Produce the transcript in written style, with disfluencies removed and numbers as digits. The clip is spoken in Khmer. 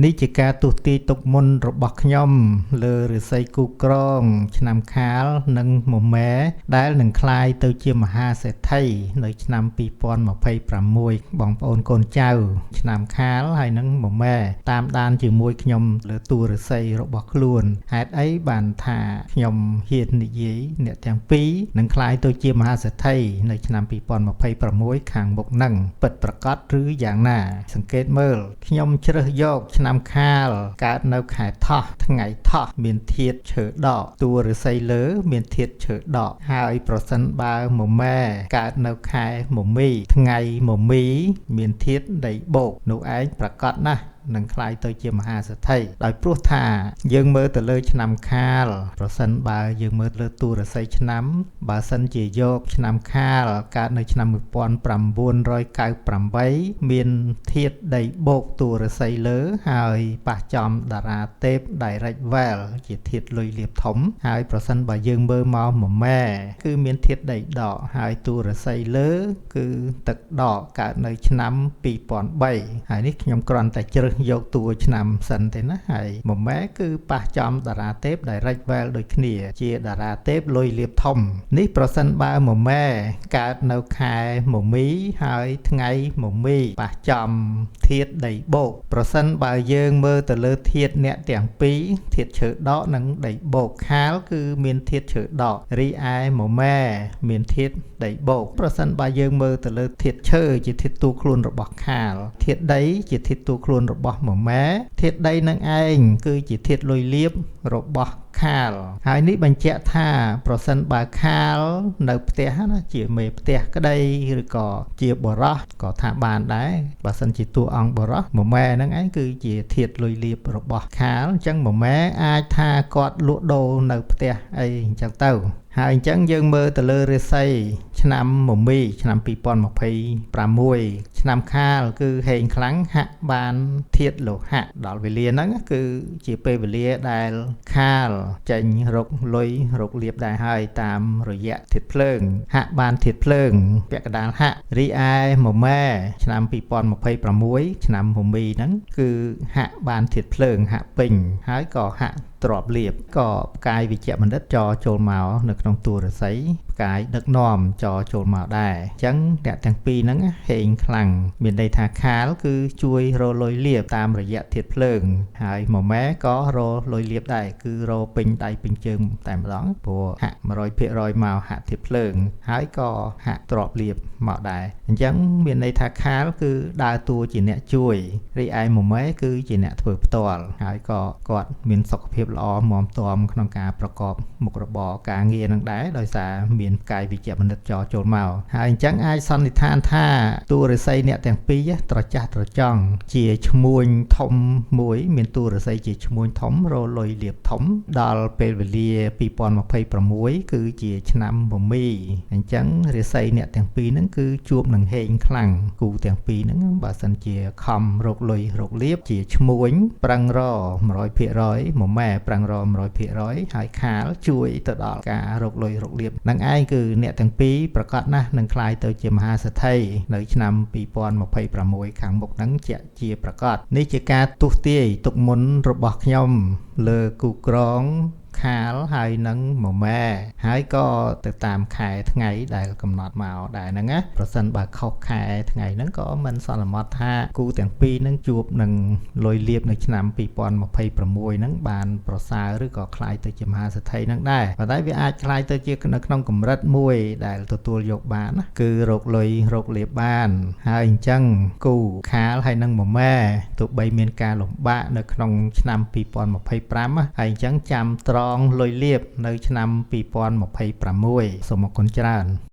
នេះជាការទូទាយទុកមុនរបស់ខ្ញុំលើឫស្សីគូក្រងឆ្នាំខាលនិងមមែដែលនឹងក្លាយទៅជាមហាសេដ្ឋីនៅឆ្នាំ2026បងប្អូនកូនចៅឆ្នាំខាលហើយនិងមមែតាមដានជាមួយខ្ញុំលើទូឫស្សីរបស់ខ្លួនហេតុអីបានថាខ្ញុំហ៊ាននិយាយអ្នកទាំងពីរនឹងក្លាយទៅជាមហាសេដ្ឋីនៅឆ្នាំ2026ខាងមុខនឹងពិតប្រាកដឬយ៉ាងណាសង្កេតមើលខ្ញុំជ្រើសយកឆ្នាំខាលកើតនៅខែថោះថ្ងៃថោះមានធាតុឈើដកតួឫស្សីលើមានធាតុឈើដកហើយប្រសិនបើមមែកើតនៅខែមមីថ្ងៃមមីមានធាតុដីបូកនោះឯងប្រកាសណាស់នឹងក្លាយទៅជាមហាសេដ្ឋីដោយព្រោះថាយើងមើលទៅលើឆ្នាំខាលប្រសិនបើយើងមើលលើតួឫស្សីឆ្នាំបើសិនជាយកឆ្នាំខាលកើតនៅឆ្នាំ1998មានធាតុដីបូកតួឫស្សីលើហើយប៉ះចំតារាទេព Direct Well ជាធាតុលុយលាបធំហើយប្រសិនបើយើងមើលមកមមែគឺមានធាតុដីដកហើយតួឫស្សីលើគឺទឹកដកកើតនៅឆ្នាំ2003ហើយនេះខ្ញុំគ្រាន់តែជ្រើសយកតួឆ្នាំសិនទេណាហើយមមែគឺប៉ះចំតារាទេព Direct Well ដូចគ្នាជាតារាទេពលុយលាបធំនេះប្រសិនបើមមែកើតនៅខែមមីហើយថ្ងៃមមីប៉ះចំធាតុដីបូកប្រសិនបើយើងមើលទៅលើធាតុអ្នកទាំងពីរធាតុឈើដកនិងដីបូកខាលគឺមានធាតុឈើដករីឯមមែមានធាតុដីបូកប្រសិនបើយើងមើលទៅលើធាតុឈើជាធាតុតួខ្លួនរបស់ខាលធាតុដីជាធាតុតួខ្លួនរបស់មមែធាតុដីនឹងឯងគឺជាធាតុលុយលាបរបស់ខាលហើយនេះបញ្ជាក់ថាប្រសិនបើខាលនៅផ្ទះណាជាមេផ្ទះក្តីឬក៏ជាបរោះក៏ថាបានដែរបើសិនជាតួអង្គបរោះមមែហ្នឹងឯងគឺជាធាតុលុយលាបរបស់ខាលអញ្ចឹងមមែអាចថាគាត់លក់ដូរនៅផ្ទះអីអញ្ចឹងទៅហើយអញ្ចឹងយើងមើលទៅលើឫស្សីឆ្នាំមមីឆ្នាំ2026ឆ្នាំខាលគឺហេងខ្លាំងហាក់បានធាតុលោហៈដល់វេលាហ្នឹងគឺជាពេលវេលាដែលខាលចេញរកលុយរកលាបដែរហើយតាមរយៈធាតុភ្លើងហាក់បានធាតុភ្លើងពាក់កណ្ដាលហាក់រីឯមមែឆ្នាំ2026ឆ្នាំមមីហ្នឹងគឺហាក់បានធាតុភ្លើងហាក់ពេញហើយក៏ហាក់ទ្របលៀបក៏ផ្កាយវិជ្ជបណ្ឌិតចចូលមកនៅក្នុងតួឫស្សីផ្កាយដឹកនាំចចូលមកដែរអញ្ចឹងអ្នកទាំងពីរហ្នឹងហេងខ្លាំងមានន័យថាខាលគឺជួយរលុយលៀបតាមរយៈធាតុភ្លើងហើយមមែក៏រលុយលៀបដែរគឺរពេញដៃពេញជើងតែម្ដងព្រោះហាក់ 100% មកហាក់ធាតុភ្លើងហើយក៏ហាក់ទ្របលៀបមកដែរអញ្ចឹងមានន័យថាខាលគឺដើរតួជាអ្នកជួយរីឯមមែគឺជាអ្នកធ្វើផ្ទាល់ហើយក៏គាត់មានសុខភាពល្អមាំទាំក្នុងការប្រកបមុខរបរការងារនឹងដែរដោយសារមានកាយវិជ្ជបណ្ឌិតចូលមកហើយអញ្ចឹងអាចសន្និដ្ឋានថាតួឫស្សីអ្នកទាំងពីរត្រចះត្រចង់ជាឈ្មួញធំមួយមានតួឫស្សីជាឈ្មួញធំរលុយលៀបធំដល់ពេលវេលា2026គឺជាឆ្នាំមមីអញ្ចឹងឫស្សីអ្នកទាំងពីរហ្នឹងគឺជួបនឹងហេងខ្លាំងគូទាំងពីរហ្នឹងបើសិនជាខំរកលុយរកលៀបជាឈ្មួញប្រឹងរ 100% មមែប្រឹងរ 100% ហើយខាលជួយទៅដល់ការរកលុយរកលៀបនឹងឯងគឺអ្នកទាំងពីរប្រកាសណាស់នឹងក្លាយទៅជាមហាសេដ្ឋីនៅឆ្នាំ2026ខាងមុខហ្នឹងជាប្រកាសនេះជាការទស្សន៍ទាយទុកមុនរបស់ខ្ញុំលើគូក្រងខាលហើយនឹងមមែហើយក៏ទៅតាមខែថ្ងៃដែលកំណត់មកដែរហ្នឹងណាប្រសិនបើខុសខែថ្ងៃហ្នឹងក៏មិនសន្មត់ថាគូទាំងពីរហ្នឹងជួបនឹងលុយលៀបនៅឆ្នាំ2026ហ្នឹងបានប្រសើរឬក៏คล้ายទៅជាមហាសេដ្ឋីហ្នឹងដែរប៉ុន្តែវាអាចคล้ายទៅជានៅក្នុងកម្រិតមួយដែលទទួលយកបានណាគឺរកលុយរកលៀបបានហើយអញ្ចឹងគូខាលហើយនឹងមមែទោះបីមានការលំបាកនៅក្នុងឆ្នាំ2025ហើយអញ្ចឹងចាំត្រង់លុយលៀបនៅឆ្នាំ2026សូមអរគុណច្រើន